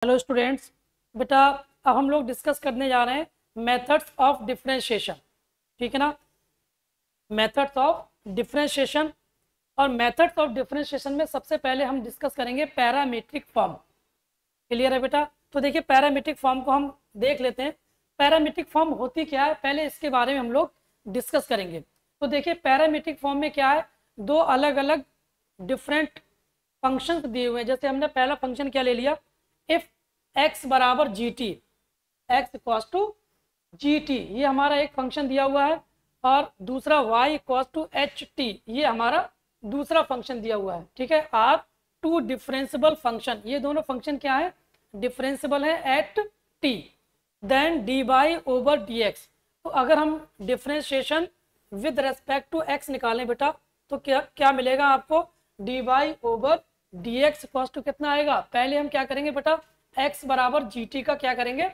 Hello students, बेटा अब हम लोग डिस्कस करने जा रहे हैं मेथड्स ऑफ डिफरेंशिएशन। ठीक है ना। मेथड्स ऑफ डिफरेंशिएशन, और मेथड्स ऑफ डिफरेंशिएशन में सबसे पहले हम डिस्कस करेंगे पैरामीट्रिक फॉर्म। क्लियर है बेटा? तो देखिए पैरामीट्रिक फॉर्म को हम देख लेते हैं। पैरामीट्रिक फॉर्म होती क्या है, पहले इसके बारे में हम लोग डिस्कस करेंगे। तो देखिए पैरामीट्रिक फॉर्म में क्या है, दो अलग अलग डिफरेंट फंक्शंस दिए हुए हैं। जैसे हमने पहला फंक्शन क्या ले लिया, इफ x बराबर g t, x equal to g t, ये हमारा एक फंक्शन दिया हुआ है। और दूसरा y equal to h t, ये हमारा दूसरा फंक्शन दिया हुआ है। ठीक है, आर टू डिफरेंशिएबल फंक्शन, ये दोनों फंक्शन क्या है, डिफरेंशिएबल है at t. Then d by over d x, तो अगर हम differentiation with respect to x निकालें बेटा, तो क्या क्या मिलेगा आपको, d by over d x equal to कितना आएगा। पहले हम क्या करेंगे बेटा, x बराबर जी टी का क्या करेंगे,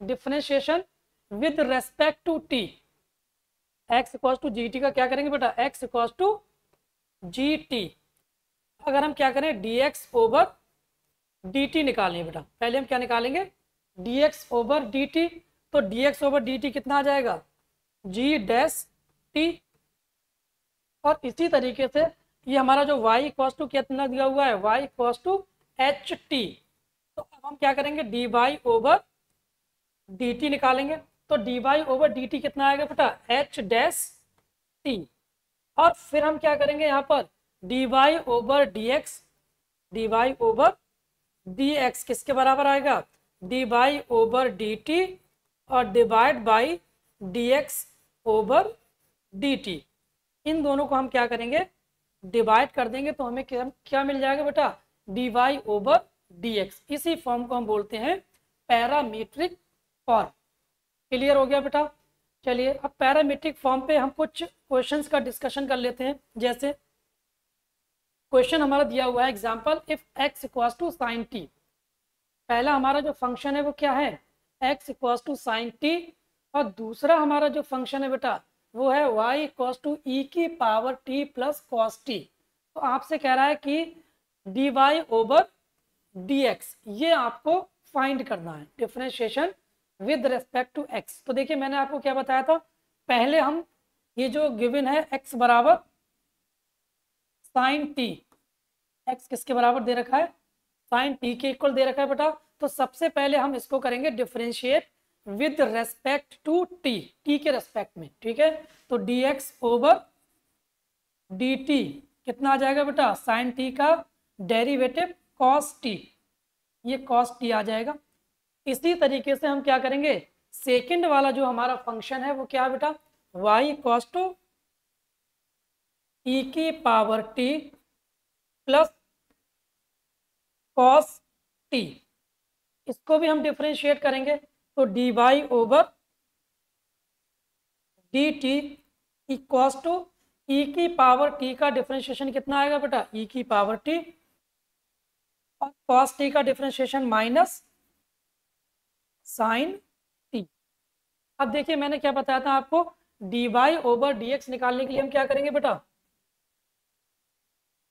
differentiation with respect to t. x equal to g t का क्या करेंगे बेटा, x equal to g t. अगर हम क्या करें, d x over d t निकालें बेटा, पहले हम क्या निकालेंगे, d x over d t. तो d x over d t कितना आ जाएगा, जी डैश टी। और इसी तरीके से ये हमारा जो y इक्वल टू कितना दिया हुआ है, y equal to h t. तो अब हम क्या करेंगे, d y over d t निकालेंगे। तो d y over d t कितना आएगा बेटा, एच डैश टी। और फिर हम क्या करेंगे यहाँ पर, d y over d x, d y over d x किसके बराबर आएगा, d y over d t और divide by d x over d t. इन दोनों को हम क्या करेंगे, डिवाइड कर देंगे, तो हमें क्या मिल जाएगा बेटा, d y over d x. इसी फॉर्म को हम बोलते हैं पैरामीट्रिक फॉर्म। क्लियर हो गया बेटा? चलिए अब पैरामीट्रिक फॉर्म पे हम कुछ क्वेश्चंस का डिस्कशन कर लेते हैं। जैसे क्वेश्चन हमारा दिया हुआ है, example if x equals to sine t. पहला हमारा जो फंक्शन है वो क्या है, x equals to sine t, और दूसरा हमारा जो फंक्शन है बेटा वो है y इक्वल्स टू ई की power t plus cos t. तो आपसे कह रहा है कि d y over d x, ये आपको फाइंड करना है, differentiation with respect to x। तो देखिए मैंने आपको क्या बताया था, पहले हम ये जो गिवन है x बराबर साइन टी, x किसके बराबर दे रखा है, साइन टी के इक्वल दे रखा है बेटा। तो सबसे पहले हम इसको करेंगे differentiate with respect to t, t के रेस्पेक्ट में। ठीक है, तो d x over d t कितना आ जाएगा बेटा, साइन टी का डेरिवेटिव कॉस टी, ये कॉस टी आ जाएगा। इसी तरीके से हम क्या करेंगे, सेकंड वाला जो हमारा फंक्शन है वो क्या है बेटा, y कॉस टू ई की power t plus cos t, इसको भी हम डिफरेंशिएट करेंगे। तो d y over d t equals to e की पावर टी का डिफरेंशिएशन कितना आएगा बेटा, ई की पावर टी, और कॉस टी का डिफरेंशिएशन माइनस साइन टी। अब देखिए मैंने क्या बताया था आपको, d y over d x निकालने के लिए हम क्या करेंगे बेटा,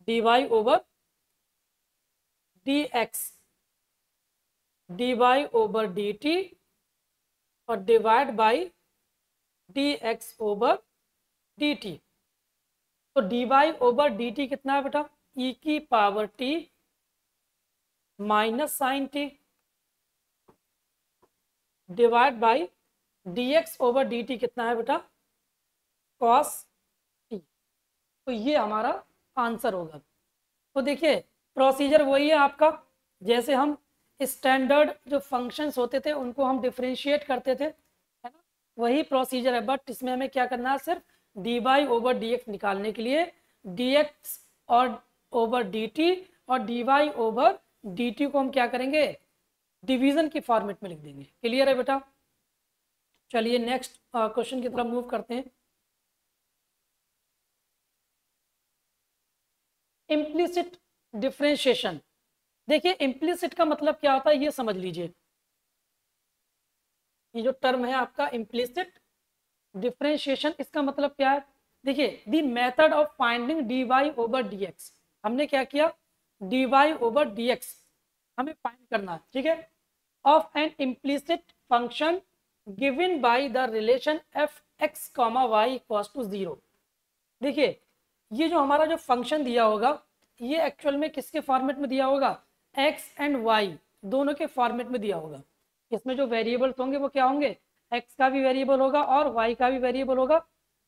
d y over d x, d y over d t और divide by d x over d t. तो d y over d t कितना है बेटा, ई की power t minus sine t divide by d x over d t कितना है बेटा, cos t. तो ये हमारा आंसर होगा। तो देखिए प्रोसीजर वही है आपका, जैसे हम स्टैंडर्ड जो फंक्शंस होते थे उनको हम डिफरेंशिएट करते थे, है ना, वही प्रोसीजर है। बट इसमें हमें क्या करना है, सिर्फ d y over d x निकालने के लिए डी एक्स और ओवर डी टी और d y over d t को हम क्या करेंगे, डिवीजन की फॉर्मेट में लिख देंगे। क्लियर है बेटा? चलिए नेक्स्ट क्वेश्चन की तरफ मूव करते हैं। Implicit differentiation. देखिए इम्प्लिसिट का मतलब क्या होता है ये समझ लीजिए। ये जो टर्म है आपका इम्प्लिसिट डिफरेंशिएशन, इसका मतलब क्या है, देखिए the method of finding d y over d x. हमने क्या किया, d y over d x हमें फाइंड करना है। ठीक है, of an implicit function given by the relation f x comma y equals to 0। देखिए ये जो हमारा जो फंक्शन दिया होगा ये एक्चुअल में किसके फॉर्मेट में दिया होगा, एक्स एंड वाई दोनों के फॉर्मेट में दिया होगा। इसमें जो वेरिएबल्स होंगे वो क्या होंगे, एक्स का भी वेरिएबल होगा और वाई का भी वेरिएबल होगा।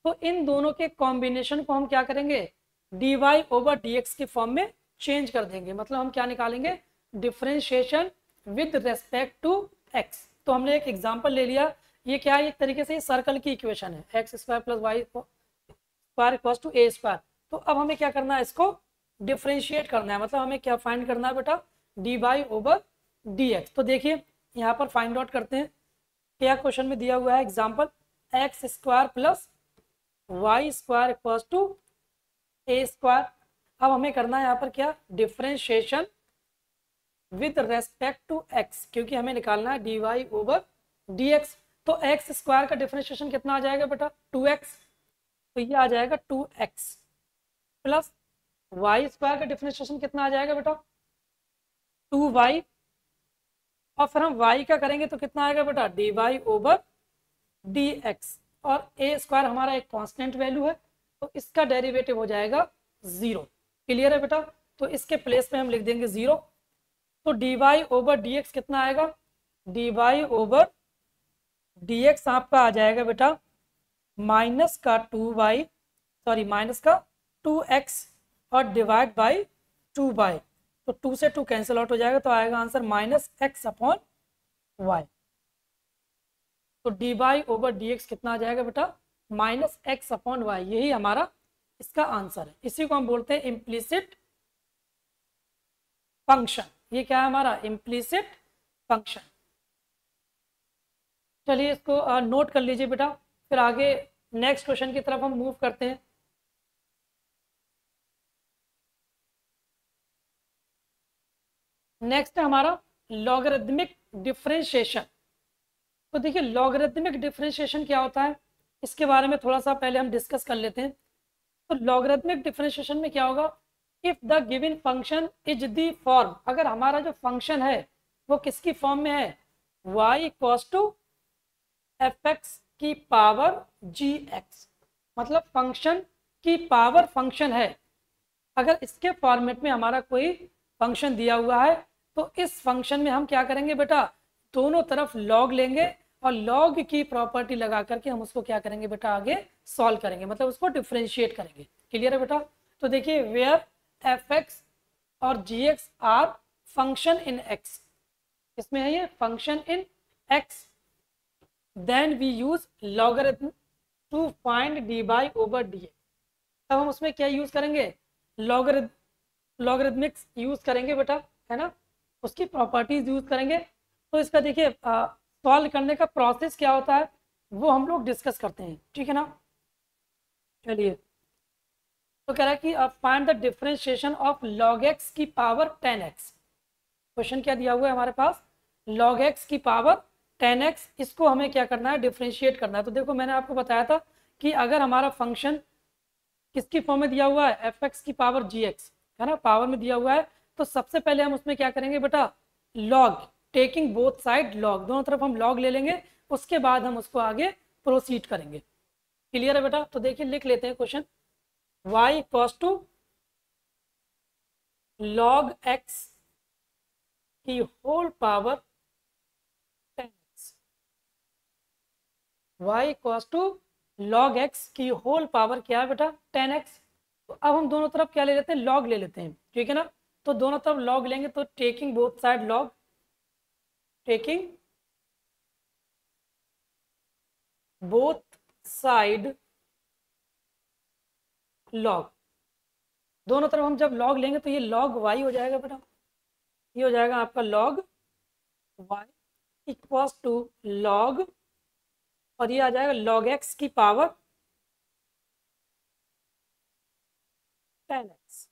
तो इन दोनों के कॉम्बिनेशन को हम क्या करेंगे, d y over d x के फॉर्म में चेंज कर देंगे। मतलब हम क्या निकालेंगे, differentiation with respect to x. तो हमने एक एग्जाम्पल ले लिया, ये क्या है, एक तरीके से सर्कल की इक्वेशन है, x square plus y square equals to a square. तो अब हमें क्या करना है, इसको डिफ्रेंशिएट करना है। मतलब हमें क्या फाइंड करना है बेटा, d y over d x. तो देखिए यहाँ पर फाइंड आउट करते हैं, क्या क्वेश्चन में दिया हुआ है example, x square plus y square equals to a square. अब हमें करना है यहाँ पर क्या, differentiation with respect to x, क्योंकि हमें निकालना है d y over d x. तो एक्स स्क्वायर का डिफ्रेंशिएशन कितना आ जाएगा बेटा, 2x। तो ये आ जाएगा 2x प्लस वाई स्क्वायर का डिफ्रेंशिएशन कितना आ जाएगा बेटा, 2y। और फिर हम y का करेंगे तो कितना आएगा बेटा, d y over d x. और a स्क्वायर हमारा एक कांस्टेंट वैल्यू है तो इसका डेरिवेटिव हो जाएगा 0। क्लियर है बेटा, तो इसके प्लेस में हम लिख देंगे 0। तो d y over d x कितना आएगा, d y over d x आपका आ जाएगा बेटा माइनस का 2y, सॉरी माइनस का 2x और डिवाइड बाई 2y। तो 2 से 2 कैंसिल आउट हो जाएगा तो आएगा answer minus x upon y. तो d y over d x कितना आ जाएगा बेटा, माइनस एक्स अपॉन वाई। यही हमारा इसका आंसर है। इसी को हम बोलते हैं इम्प्लिसिट फंक्शन। ये क्या है हमारा, इम्प्लिसिट फंक्शन। चलिए इसको नोट कर लीजिए बेटा, फिर आगे नेक्स्ट क्वेश्चन की तरफ हम मूव करते हैं। नेक्स्ट है हमारा लॉगरिथमिक डिफरेंशिएशन। तो देखिए लॉगरिथमिक डिफरेंशिएशन क्या होता है, इसके बारे में थोड़ा सा पहले हम डिस्कस कर लेते हैं। तो लॉगरिथमिक डिफरेंशिएशन में क्या होगा, if the given function is the form, अगर हमारा जो फंक्शन है वो किसकी फॉर्म में है, y equals to f x की पावर जी एक्स। मतलब फंक्शन की पावर फंक्शन है। अगर इसके फॉर्मेट में हमारा कोई फंक्शन दिया हुआ है तो इस फंक्शन में हम क्या करेंगे बेटा, दोनों तरफ लॉग लेंगे और लॉग की प्रॉपर्टी लगा करके हम उसको क्या करेंगे बेटा, आगे सॉल्व करेंगे, मतलब उसको डिफ्रेंशिएट करेंगे। क्लियर है बेटा। तो देखिए वेयर एफ एक्स और g x are function in x, इसमें है ये function in x, then we use logarithm to find d by over d x. तब हम उसमें क्या यूज करेंगे, लॉगरिथमिक्स यूज करेंगे बेटा, है ना, उसकी प्रॉपर्टीज यूज करेंगे। तो इसका देखिए सॉल्व करने का प्रोसेस क्या होता है वो हम लोग डिस्कस करते हैं, ठीक है ना। चलिए तो कह रहा है कि find the differentiation of log x की पावर 10x। क्वेश्चन क्या दिया हुआ है हमारे पास, लॉग एक्स की पावर 10x, इसको हमें क्या करना है, डिफरेंशिएट करना है। तो देखो मैंने आपको बताया था कि अगर हमारा फंक्शन किसकी फॉर्म में दिया हुआ है, एफ एक्स की पावर जी एक्स, है ना, पावर में दिया हुआ है, तो सबसे पहले हम उसमें क्या करेंगे बेटा, log, taking both side log, दोनों तरफ हम लॉग ले लेंगे, उसके बाद हम उसको आगे प्रोसीड करेंगे। क्लियर है बेटा। तो देखिए लिख लेते हैं question, y equals to log x की whole power 10x, y equals to log x की होल पावर क्या है बेटा, 10x। तो अब हम दोनों तरफ क्या ले लेते हैं, लॉग ले लेते हैं, ठीक है ना। तो दोनों तरफ लॉग लेंगे तो taking both side log, taking both side log, दोनों तरफ हम जब लॉग लेंगे तो ये लॉग वाई हो जाएगा बेटा, ये हो जाएगा आपका log y equals to log, और ये आ जाएगा लॉग एक्स की पावर 10x,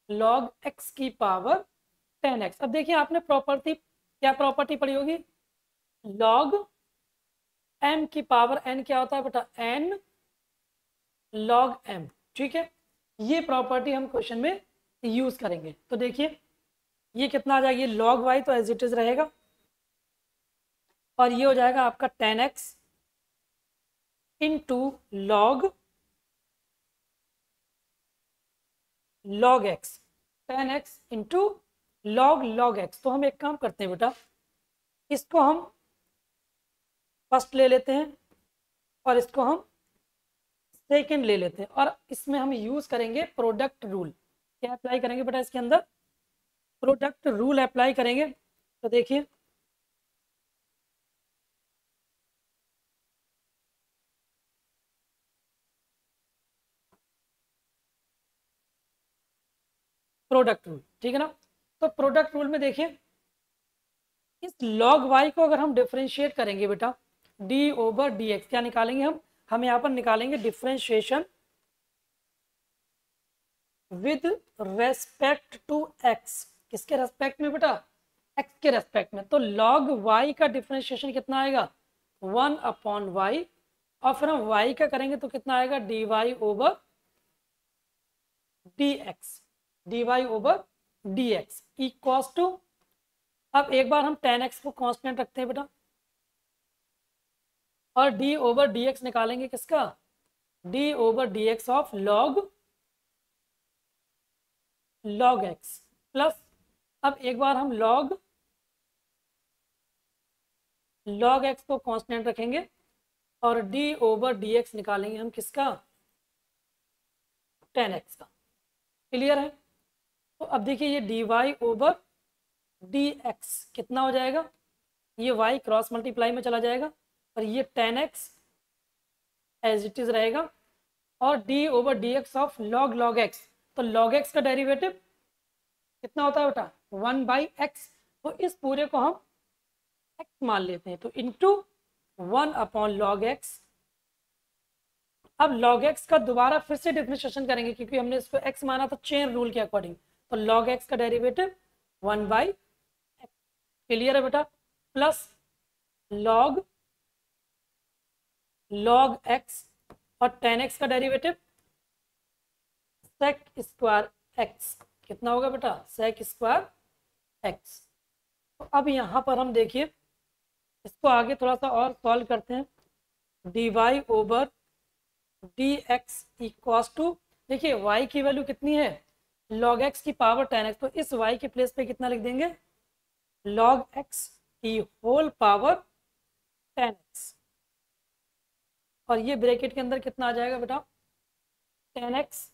लॉग एक्स की पावर 10x। अब देखिए आपने प्रॉपर्टी, क्या प्रॉपर्टी पढ़ी होगी, लॉग m की पावर n क्या होता है बेटा, n लॉग m, ठीक है। ये प्रॉपर्टी हम क्वेश्चन में यूज करेंगे। तो देखिए ये कितना आ जाएगा, ये log y तो एज इट इज रहेगा, और ये हो जाएगा आपका 10x into log x, 10x into log x। तो हम एक काम करते हैं बेटा, इसको हम फर्स्ट ले लेते हैं और इसको हम सेकंड ले लेते हैं, और इसमें हम यूज करेंगे प्रोडक्ट रूल। क्या अप्लाई करेंगे बेटा इसके अंदर, प्रोडक्ट रूल अप्लाई करेंगे। तो देखिए प्रोडक्ट रूल, ठीक है ना। तो प्रोडक्ट रूल में देखिए, इस log y को अगर हम डिफ्रेंशिएट करेंगे बेटा d ओवर dx, क्या निकालेंगे हम यहाँ पर निकालेंगे differentiation with respect to x। किसके रेस्पेक्ट में बेटा, x के रेस्पेक्ट में। तो log y का डिफ्रेंशिएशन कितना आएगा, 1/y, और फिर हम y का करेंगे तो कितना आएगा, dy over dx equals to, अब एक बार हम 10x को कांस्टेंट रखते हैं बेटा, और d ओवर dx निकालेंगे किसका, d over dx of log x, plus अब एक बार हम log x को कांस्टेंट रखेंगे, और d ओवर dx निकालेंगे हम किसका, 10x का। क्लियर है। तो अब देखिए ये dy ओवर dx कितना हो जाएगा, ये y क्रॉस मल्टीप्लाई में चला जाएगा, और ये 10x एज इट इज रहेगा, और d over dx of log x। तो log x का डेरिवेटिव कितना होता है बेटा, 1/x। तो इस पूरे को हम x मान लेते हैं, तो इंटू 1/log x। अब log x का दोबारा फिर से डिफरेंशिएशन करेंगे, क्योंकि हमने इसको x माना था चेन रूल के अकॉर्डिंग। तो log x का डेरिवेटिव 1/x। क्लियर है बेटा, प्लस log x और 10x का डेरिवेटिव sec स्क्वायर x। कितना होगा बेटा, sec स्क्वायर x। तो अब यहाँ पर हम देखिए इसको आगे थोड़ा सा और सॉल्व करते हैं। dy over dx equals to, देखिए y की वैल्यू कितनी है, log x की पावर 10x। तो इस y के प्लेस पे कितना लिख देंगे, log x की होल पावर 10x, और ये ब्रैकेट के अंदर कितना आ जाएगा बेटा, 10x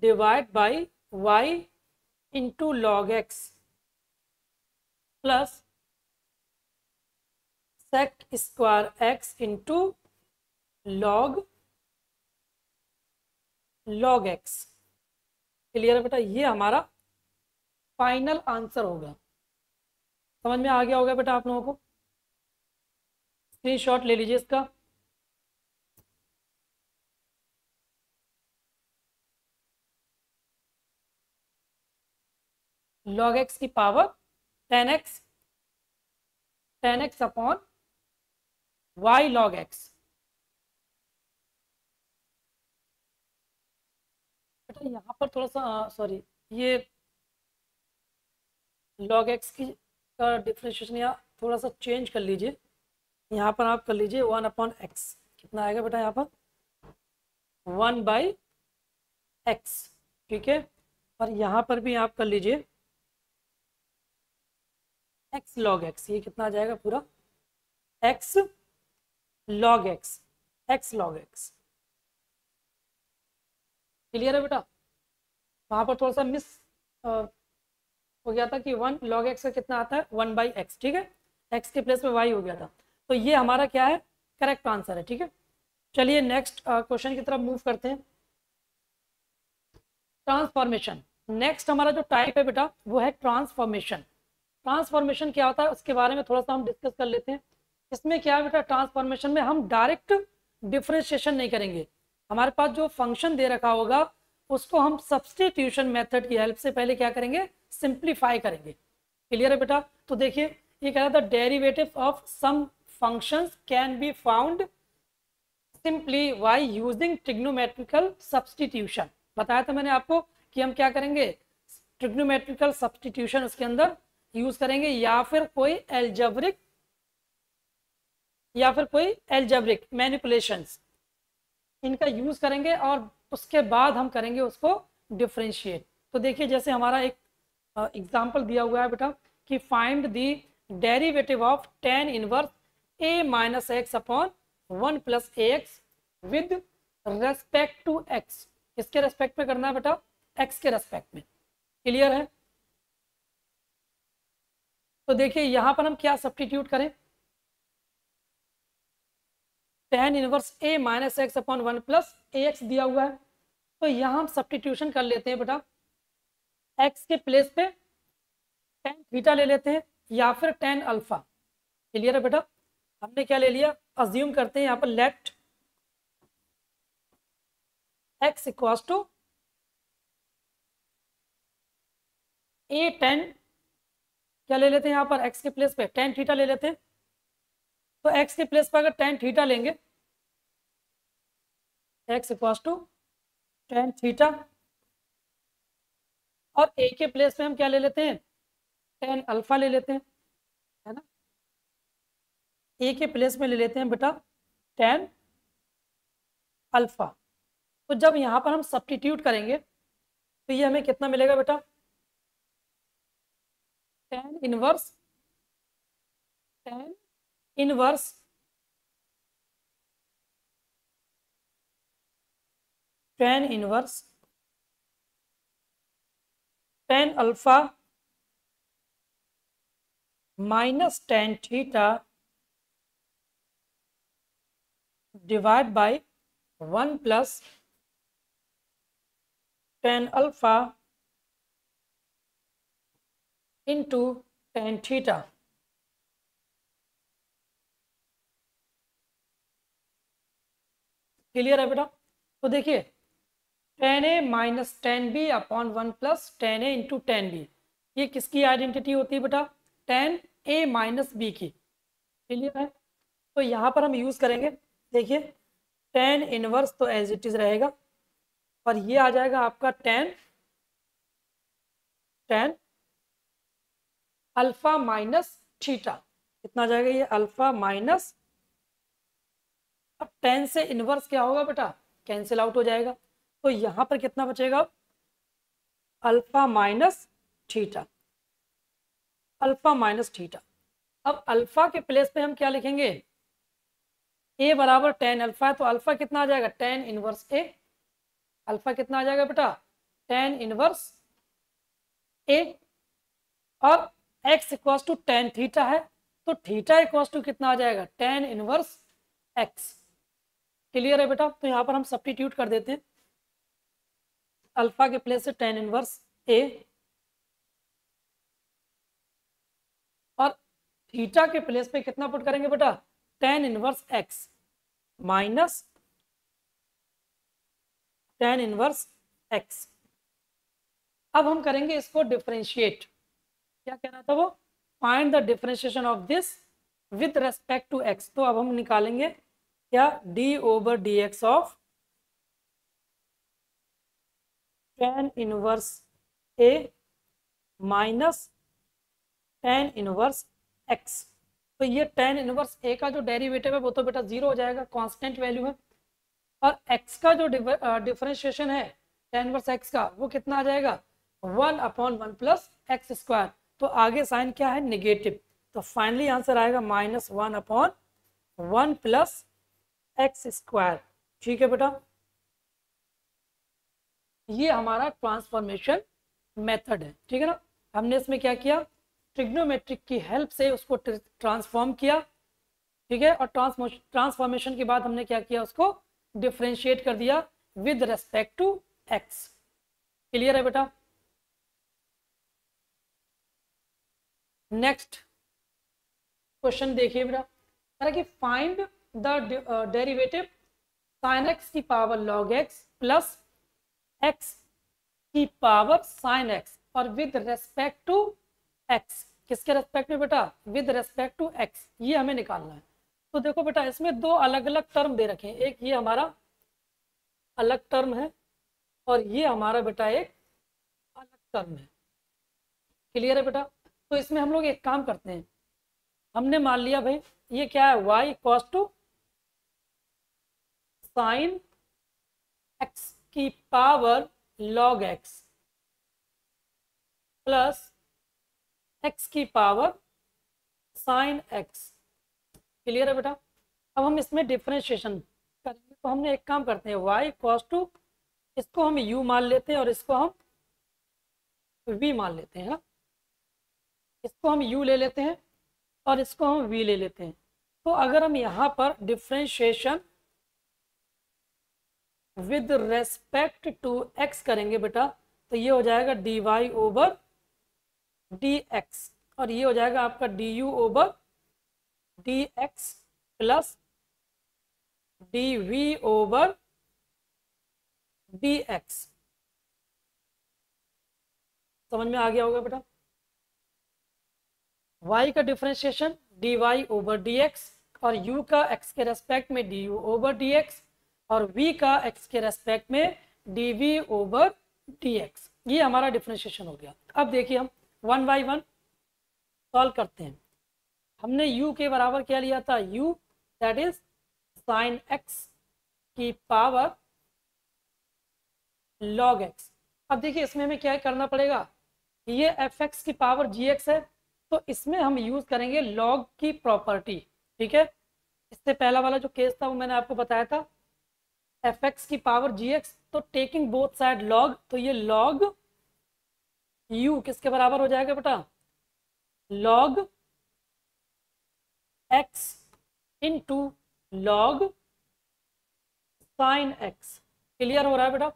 divide by y into log x plus sec square x into log x। Clear है बेटा, ये हमारा फाइनल आंसर होगा। समझ में आ गया होगा बेटा आप लोगों को, स्क्रीनशॉट ले लीजिए इसका। log x की power 10x upon y log x। बेटा यहाँ पर थोड़ा सा सॉरी, ये log x की का डिफ्रेंशिएशन यहाँ थोड़ा सा चेंज कर लीजिए। यहाँ पर आप कर लीजिए 1/x। कितना आएगा बेटा यहाँ पर, 1/x। ठीक है, और यहाँ पर भी आप कर लीजिए x log x। ये कितना आ जाएगा पूरा, x log x, x log x। Clear है बेटा, वहाँ पर थोड़ा सा मिस हो गया था कि 1 log x का कितना आता है, 1/x। ठीक है, x के प्लेस पे y हो गया था। तो ये हमारा क्या है, करेक्ट आंसर है। ठीक है, चलिए नेक्स्ट क्वेश्चन की तरफ मूव करते हैं। ट्रांसफॉर्मेशन, नेक्स्ट हमारा जो टाइप है बेटा वो है ट्रांसफॉर्मेशन। ट्रांसफॉर्मेशन क्या होता है उसके बारे में थोड़ा सा हम डिस्कस कर लेते हैं। इसमें क्या है बेटा, ट्रांसफॉर्मेशन में हम डायरेक्ट डिफरेंशिएशन नहीं करेंगे। हमारे पास जो फंक्शन दे रखा होगा उसको हम सब्स्टिट्यूशन मेथड की हेल्प से पहले क्या करेंगे, सिंप्लीफाई करेंगे। क्लियर है बेटा। तो देखिए ये कह रहा था derivative of some functions can be found simply by using trigonometrical substitution. बताया था मैंने आपको कि हम क्या करेंगे, ट्रिग्नोमेट्रिकल सब्स्टिट्यूशन उसके अंदर यूज करेंगे, या फिर कोई एल्जेब्रिक मैनिपुलेशंस, इनका यूज करेंगे और उसके बाद हम करेंगे उसको डिफरेंशिएट। तो देखिए जैसे हमारा एक एग्जांपल दिया हुआ है बेटा कि find the derivative of tan inverse a minus x upon 1 plus ax with respect to x। किसके रेस्पेक्ट में करना है बेटा? x के रेस्पेक्ट में। क्लियर है? तो देखिए यहां पर हम क्या सब्स्टिट्यूट करें, tan inverse a minus x upon 1 plus ax दिया हुआ है, तो यहां हम सब्स्टिट्यूशन कर लेते हैं बेटा। x के प्लेस पे tan थीटा ले लेते हैं या फिर tan अल्फा। क्लियर है बेटा? हमने क्या ले लिया, अज्यूम करते हैं यहाँ पर let x equals to a tan, क्या ले लेते हैं यहाँ पर x के प्लेस पे tan थीटा ले लेते हैं। तो x के प्लेस पर अगर tan थीटा लेंगे, x equals to tan theta, और a के प्लेस पे हम क्या ले लेते हैं, tan अल्फा ले लेते हैं, है ना। a के प्लेस में ले लेते हैं बेटा tan अल्फा। तो जब यहाँ पर हम सब्स्टिट्यूट करेंगे तो ये हमें कितना मिलेगा बेटा, tan inverse tan inverse tan alpha minus tan theta divide by 1 plus tan alpha into tan theta. Clear है बेटा? तो देखिए tan a minus tan b upon 1 plus tan a into tan b, ये किसकी आइडेंटिटी होती है बेटा, tan a minus b की। क्लियर है? तो यहाँ पर हम यूज करेंगे, देखिए tan इनवर्स तो एज इट इज रहेगा, और ये आ जाएगा आपका tan अल्फा माइनस थीटा। कितना आ जाएगा ये, अल्फा माइनस, अब tan से इनवर्स क्या होगा बेटा, कैंसिल आउट हो जाएगा, तो यहाँ पर कितना बचेगा, alpha minus theta, alpha minus theta. अब अल्फा के प्लेस पे हम क्या लिखेंगे, a बराबर tan अल्फा है, तो अल्फा कितना आ जाएगा, tan इनवर्स a। अल्फा कितना आ जाएगा बेटा, tan इनवर्स a, और x equals to tan theta है, तो थीटा इक्वल्स टू कितना आ जाएगा, tan इनवर्स x। क्लियर है बेटा? तो यहाँ पर हम सब्स्टिट्यूट कर देते हैं, अल्फा के प्लेस से tan इनवर्स a, और थीटा के प्लेस पे कितना पुट करेंगे बेटा, tan inverse x minus tan inverse x। अब हम करेंगे इसको डिफरेंशिएट। क्या कहना था वो, find the differentiation of this with respect to x। तो अब हम निकालेंगे क्या, d over d x of tan inverse a minus tan inverse x। तो ये tan इनवर्स a का जो डेरिवेटिव है वो तो बेटा 0 हो जाएगा, कांस्टेंट वैल्यू है, और x का जो डिफरेंशिएशन है tan इनवर्स x का, वो कितना आ जाएगा, 1 अपॉन 1 प्लस एक्स स्क्वायर। तो आगे साइन क्या है, नेगेटिव, तो फाइनली आंसर आएगा -1 अपॉन 1 प्लस एक्स स्क्वायर। ठीक है बेटा, ये हमारा ट्रांसफॉर्मेशन मेथड है। ठीक है ना, हमने इसमें क्या किया, ट्रिग्नोमेट्रिक की हेल्प से उसको ट्रांसफॉर्म किया। ठीक है, और ट्रांसफॉर्मेशन के बाद हमने क्या किया, उसको डिफरेंशिएट कर दिया with respect to x. Clear है बेटा? नेक्स्ट क्वेश्चन देखिए बेटा, कह कि find the derivative sine x की power log x plus x की पावर साइन एक्स और विद रेस्पेक्ट टू एक्स। किसके रेस्पेक्ट में बेटा, विद रेस्पेक्ट टू एक्स, ये हमें निकालना है। तो देखो बेटा इसमें दो अलग अलग टर्म दे रखे हैं, एक ये हमारा अलग टर्म है और ये हमारा बेटा एक अलग टर्म है। क्लियर है बेटा। तो इसमें हम लोग एक काम करते हैं, हमने मान लिया भाई ये क्या है, y equal to sine x की power log x plus x की पावर साइन x। क्लियर है बेटा। अब हम इसमें डिफरेंशिएशन करेंगे, तो हमने एक काम करते हैं, y इक्वल टू, इसको हम u मान लेते हैं और इसको हम v मान लेते हैं, है ना। इसको हम u ले लेते हैं और इसको हम v ले लेते हैं। तो अगर हम यहाँ पर differentiation with respect to x करेंगे बेटा, तो ये हो जाएगा dy ओवर dx और ये हो जाएगा आपका du ओवर dx प्लस dv ओवर dx। समझ में आ गया होगा बेटा। y का डिफरेंशिएशन dy ओवर dx और u का x के रेस्पेक्ट में du ओवर dx और v का x के रेस्पेक्ट में dv ओवर dx। ये हमारा डिफरेंशिएशन हो गया। अब देखिए हम वन बाई वन सॉल्व करते हैं। हमने u के बराबर क्या लिया था, u that is sine x की पावर log x। अब देखिए इसमें हमें क्या करना पड़ेगा, ये fx की पावर gx है, तो इसमें हम यूज करेंगे log की प्रॉपर्टी। ठीक है, इससे पहला वाला जो केस था वो मैंने आपको बताया था fx की पावर gx, तो टेकिंग बोथ साइड log, तो ये log u किसके बराबर हो जाएगा बेटा, log x into log sine x। Clear हो रहा है बेटा।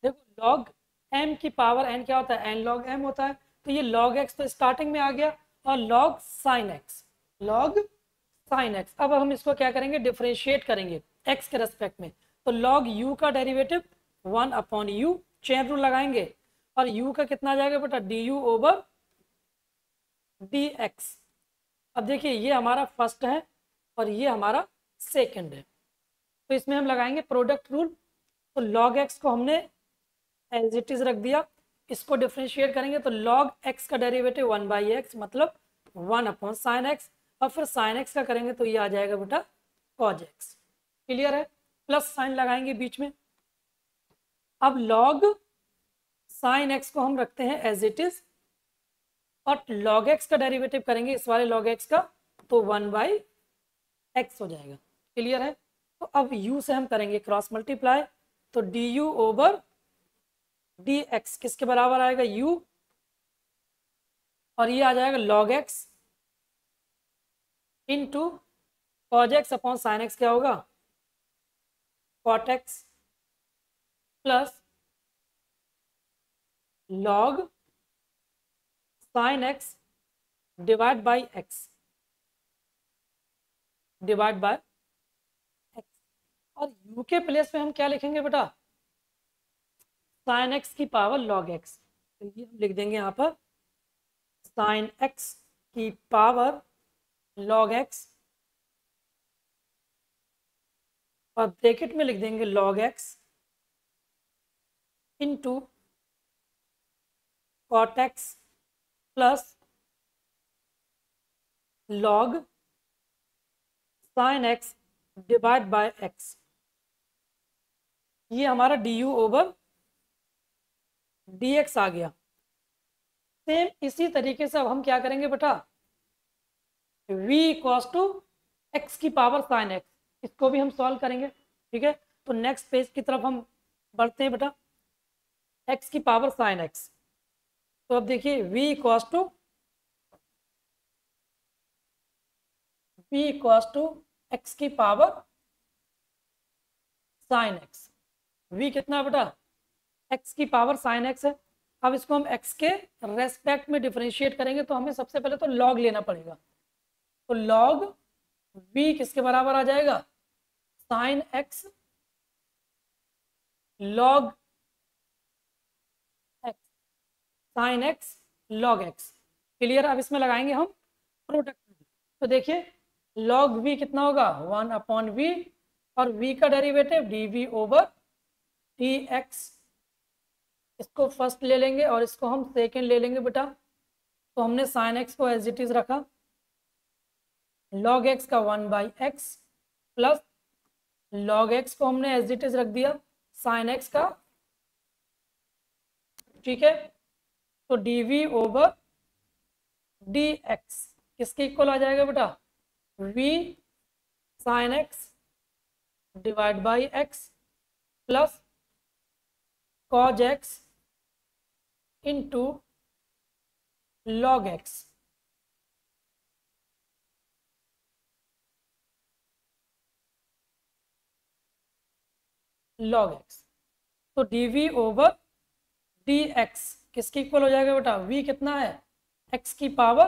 देखो log m की पावर n क्या होता है, n log m होता है, तो ये log x तो स्टार्टिंग में आ गया और log sin x, log sin x। अब हम इसको क्या करेंगे, डिफरेंशिएट करेंगे x के रेस्पेक्ट में, तो log u का derivative 1 upon u, chain rule लगाएंगे और u का कितना आ जाएगा बेटा, du ओवर dx। अब देखिए ये हमारा फर्स्ट है और ये हमारा सेकंड है, तो इसमें हम लगाएंगे प्रोडक्ट रूल। तो log x को हमने एज इट इज रख दिया, इसको डिफरेंशिएट करेंगे तो log x का डेरिवेटिव 1 बाई एक्स मतलब 1 अपॉन साइन x, और फिर साइन x का करेंगे तो ये आ जाएगा बेटा cos x। क्लियर है, प्लस साइन लगाएंगे बीच में। अब log साइन x को हम रखते हैं एज इट इज और log x का डेरिवेटिव करेंगे इस वाले log x का, तो 1 बाई एक्स हो जाएगा। क्लियर है। तो अब u से हम करेंगे क्रॉस मल्टीप्लाई, तो du ओवर dx किसके बराबर आएगा, u, और ये आ जाएगा log x into cos x upon sine x, क्या होगा cot x plus log sine x divide by x, divide by x। और u के प्लेस में हम क्या लिखेंगे बेटा, साइन x की पावर log x, तो ये हम लिख देंगे यहाँ पर साइन x की पावर log x और ब्रैकेट में लिख देंगे log x into cot x plus log sine x divide by x। ये हमारा du ओवर dx आ गया। सेम इसी तरीके से अब हम क्या करेंगे बेटा, v इक्वल्स टू x की पावर साइन x, इसको भी हम सॉल्व करेंगे। ठीक है, तो नेक्स्ट पेज की तरफ हम बढ़ते हैं बेटा, x की पावर साइन x। तो अब देखिए v इक्वल्स टू x की पावर साइन x। v कितना है बेटा, x की पावर साइन x है। अब इसको हम x के रेस्पेक्ट में डिफरेंशिएट करेंगे, तो हमें सबसे पहले तो log लेना पड़ेगा, तो log v किसके बराबर आ जाएगा, sine x log x, sine x log x। Clear. अब इसमें लगाएंगे हम प्रोडक्ट, तो देखिए log v कितना होगा 1 अपॉन v और v का डेरिवेटिव dv ओवर dx। इसको फर्स्ट ले लेंगे और इसको हम सेकेंड ले लेंगे बेटा, तो हमने साइन एक्स को एज इट इज रखा, लॉग एक्स का 1/x प्लस लॉग एक्स को हमने एज इट इज रख दिया साइन एक्स का, ठीक है। तो dv ओवर dx किसके इक्वल आ जाएगा बेटा, v sine x divide by x plus cos x into log x. Log x तो dv ओवर dx किसके इक्वल हो जाएगा बेटा, v कितना है x की पावर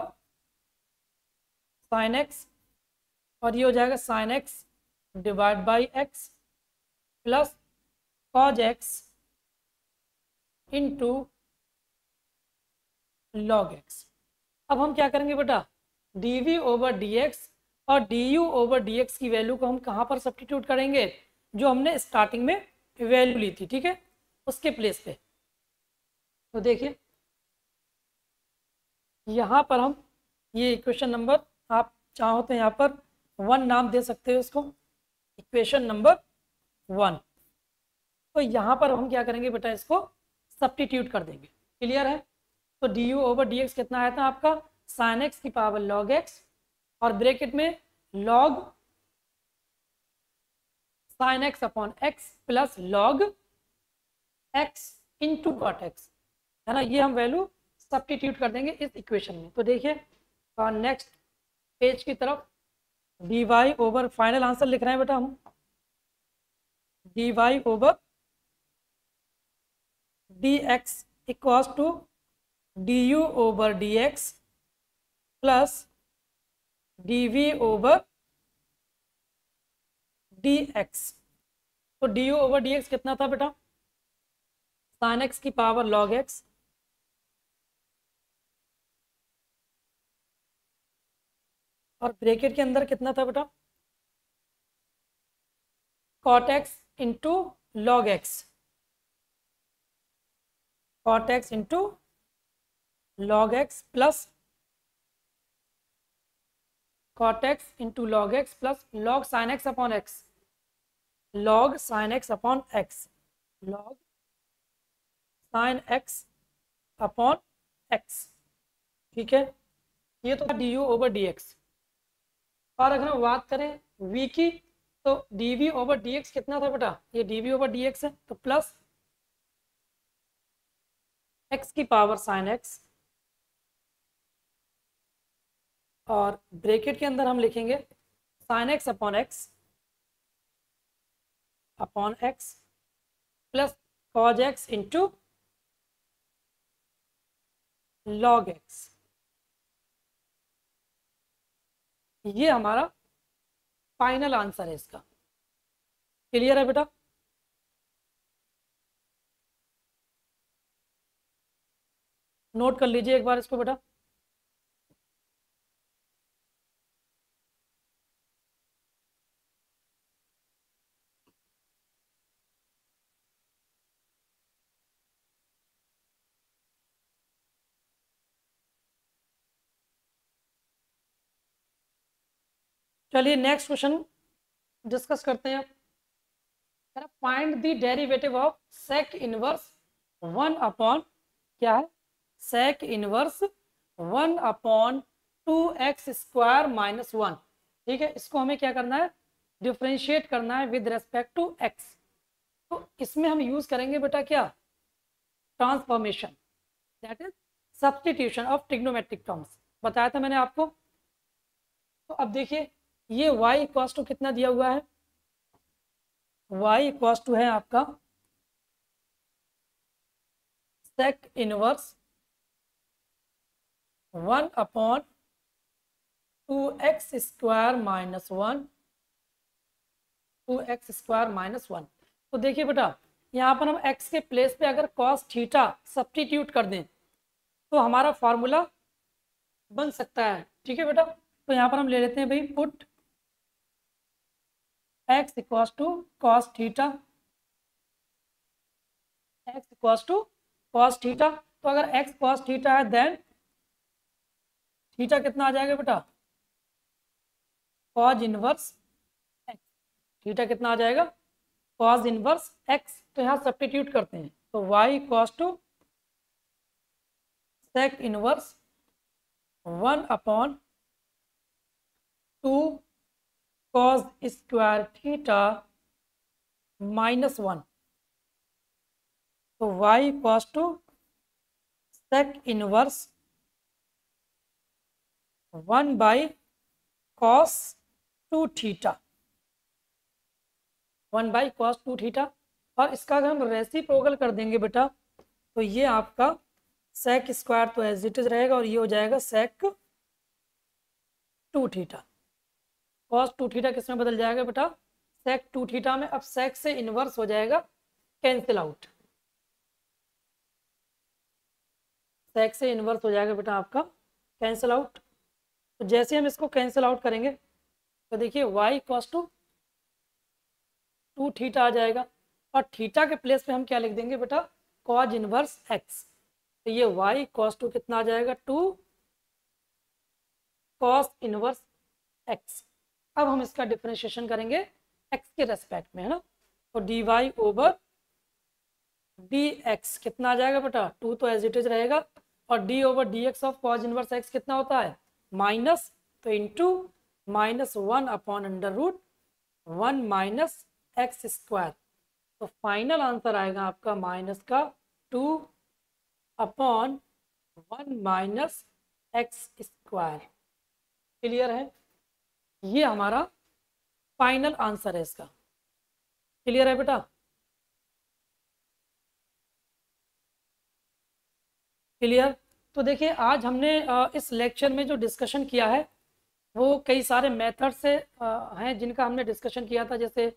साइन एक्स, और ये हो जाएगा sine x divide by x plus cos x into log x. अब हम क्या करेंगे बेटा, dv ओवर dx और du ओवर dx की वैल्यू को हम कहाँ पर सब्स्टिट्यूट करेंगे, जो हमने स्टार्टिंग में वैल्यू ली थी, ठीक है, उसके प्लेस पे। तो देखिए यहाँ पर हम ये इक्वेशन नंबर, आप चाहो तो यहाँ पर 1 नाम दे सकते हो इसको, इक्वेशन नंबर 1। तो यहाँ पर हम क्या करेंगे बेटा, इसको सब्स्टिट्यूट कर देंगे, क्लियर है। तो du ओवर dx कितना आया था आपका, साइन एक्स की पावर लॉग एक्स और ब्रैकेट में log sine x upon x plus log x into cot x, है ना। ये हम वैल्यू सब्स्टिट्यूट कर देंगे इस इक्वेशन में। तो देखिए नेक्स्ट पेज की तरफ, dy ओवर फाइनल आंसर लिख रहे हैं बेटा हम, dy over dx equals to du over dx प्लस dv ओवर dx। तो du ओवर dx कितना था बेटा, साइन एक्स की पावर लॉग एक्स और ब्रैकेट के अंदर कितना था बेटा, cot x into log x, cot x into log x plus cot x into log x plus log sine x upon x, log sine x upon x, log sine x upon x, ठीक है। ये तो D you over d x. और अगर हम बात करें v की, तो dv ओवर dx कितना था बेटा, ये dv ओवर dx है, तो प्लस x की पावर साइन x और ब्रैकेट के अंदर हम लिखेंगे sign x upon x plus cos x into log x. ये हमारा फाइनल आंसर है इसका, क्लियर है बेटा। नोट कर लीजिए एक बार इसको बेटा। चलिए नेक्स्ट क्वेश्चन डिस्कस करते हैं। Find the derivative of sec inverse 1 upon क्या है, sec inverse 1 upon 2x square minus 1, ठीक है। इसको हमें क्या करना है, डिफ्रेंशिएट करना है विद रेस्पेक्ट टू x। तो इसमें हम यूज करेंगे बेटा क्या, transformation, that is substitution of trigonometric terms, बताया था मैंने आपको। तो अब देखिए ये y इक्वल्स टू कितना दिया हुआ है, y इक्वल्स टू है आपका sec inverse 1 upon 2x square minus 1, 2x square minus 1। तो देखिए बेटा यहाँ पर हम x के प्लेस पे अगर cos थीटा सब्स्टिट्यूट कर दें तो हमारा फॉर्मूला बन सकता है, ठीक है बेटा। तो यहाँ पर हम ले लेते हैं भाई put x equals to cos theta, x equals to cos theta. तो अगर x cos थीटा है देन थीटा कितना आ जाएगा बेटा, कॉज इनवर्स एक्स। थीटा कितना आ जाएगा, कॉज इनवर्स एक्स। तो यहाँ सब्स्टिट्यूट करते हैं, तो y cos to sec inverse 1/2 cos square theta -1। तो y cos to sec inverse 1/cos 2 theta, 1/cos 2 theta. और इसका अगर हम रेसिप्रोकल कर देंगे बेटा, तो ये आपका सेक स्क्वायर तो एज इट इज रहेगा, और ये हो जाएगा सेक 2 थीटा। कॉस 2 थीटा किस में बदल जाएगा बेटा, सेक 2 थीटा में। अब सेक से इनवर्स हो जाएगा कैंसिल आउट, सेक से इनवर्स हो जाएगा बेटा आपका कैंसिल आउट। तो जैसे हम इसको कैंसिल आउट करेंगे, तो देखिए वाई कॉस टू 2 थीटा आ जाएगा, और थीटा के प्लेस पे हम क्या लिख देंगे बेटा, कॉज इनवर्स एक्स। तो ये वाई कॉस टू कितना आ जाएगा, 2 कॉस इनवर्स एक्स। अब हम इसका डिफरेंशिएशन करेंगे एक्स के रेस्पेक्ट में, है ना। तो d y over d x कितना आ जाएगा बेटा, 2 तो एज इट इज रहेगा, और D over d x of cause inverse x कितना होता है, माइनस, तो इंटू -1/√1 - एक्स स्क्वायर। तो फाइनल आंसर आएगा आपका माइनस का 2/1 - एक्स स्क्वायर। क्लियर है, ये हमारा फाइनल आंसर है इसका। क्लियर है बेटा, क्लियर। तो देखिए आज हमने इस लेक्चर में जो डिस्कशन किया है वो कई सारे मेथड से हैं जिनका हमने डिस्कशन किया था। जैसे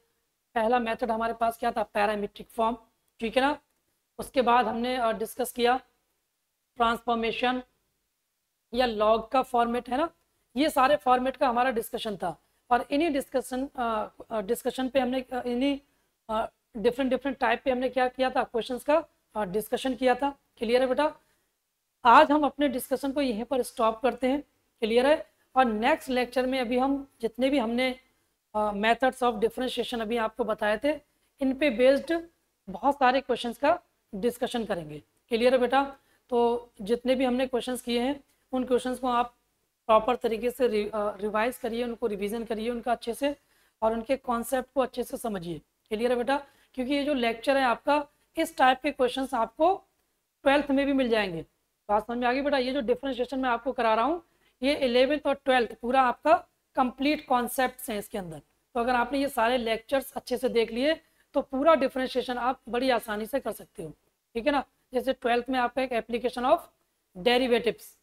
पहला मेथड हमारे पास क्या था, पैरामीट्रिक फॉर्म, ठीक है ना। उसके बाद हमने डिस्कस किया ट्रांसफॉर्मेशन या लॉग का फॉर्मेट, है ना। ये सारे फॉर्मेट का हमारा डिस्कशन था, और इन्हीं डिस्कशन पे हमने इन्हीं डिफरेंट टाइप पे हमने क्या किया था, क्वेश्चंस का डिस्कशन किया था। क्लियर है बेटा, आज हम अपने डिस्कशन को यहीं पर स्टॉप करते हैं। क्लियर है, और नेक्स्ट लेक्चर में अभी हम जितने भी हमने मेथड्स ऑफ डिफरेंशिएशन अभी आपको बताए थे, इन पे बेस्ड बहुत सारे क्वेश्चंस का डिस्कशन करेंगे। क्लियर है बेटा, तो जितने भी हमने क्वेश्चंस किए हैं उन क्वेश्चंस को आप प्रॉपर तरीके से रिवाइज करिए, उनको रिवीजन करिए उनका अच्छे से, और उनके कॉन्सेप्ट को अच्छे से समझिए। क्लियर है बेटा, क्योंकि ये जो लेक्चर है आपका, इस टाइप के क्वेश्चंस आपको 12th में भी मिल जाएंगे। बात समझ में आ गई बेटा, ये जो डिफरेंशिएशन मैं आपको करा रहा हूँ, ये 11th और 12th पूरा आपका कंप्लीट कॉन्सेप्ट्स हैं इसके अंदर। तो अगर आपने ये सारे लेक्चर्स अच्छे से देख लिए तो पूरा डिफरेंशिएशन आप बड़ी आसानी से कर सकते हो, ठीक है ना। जैसे 12th में आपका एक एप्लीकेशन ऑफ डेरिवेटिव्स,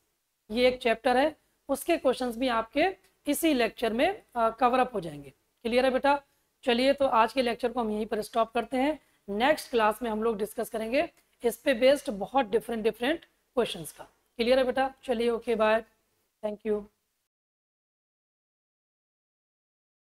ये एक चैप्टर है, उसके क्वेश्चंस भी आपके इसी लेक्चर में कवर अप हो जाएंगे। क्लियर है बेटा, चलिए तो आज के लेक्चर को हम यहीं पर स्टॉप करते हैं। नेक्स्ट क्लास में हम लोग डिस्कस करेंगे इस पे बेस्ड बहुत डिफरेंट क्वेश्चंस का। क्लियर है बेटा, चलिए ओके बाय, थैंक यू।